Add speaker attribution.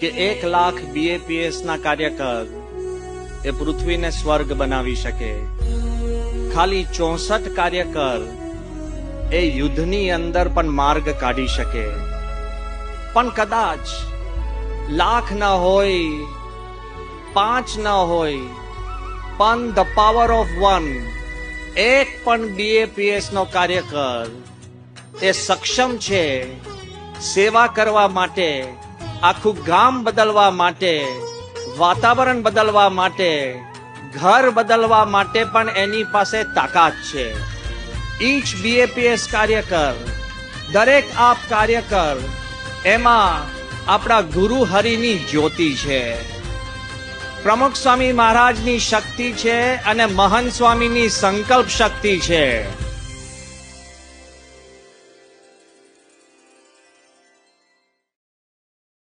Speaker 1: કે 1 લાખ BAPS ના કાર્યકર એ પૃથ્વીને સ્વર્ગ બનાવી શકે, ખાલી 64 કાર્યકર એ યુદ્ધની અંદર પણ માર્ગ કાઢી શકે. પણ કદાચ લાખ ન હોય, 5 ન હોય, પણ ધ પાવર ઓફ 1, એક પણ BAPS નો કાર્યકર એ સક્ષમ છે સેવા કરવા માટે, આખું ગામ બદલવા માટે, વાતાવરણ બદલવા માટે, ઘર બદલવા માટે પણ એની પાસે તાકાત છે. ઈચ BAPS કાર્યકર, દરેક આપ કાર્યકર, એમાં આપણા ગુરુ હરિની જ્યોતિ છે, પ્રમુખ સ્વામી મહારાજની શક્તિ છે અને મહંત સ્વામીની સંકલ્પ શક્તિ છે.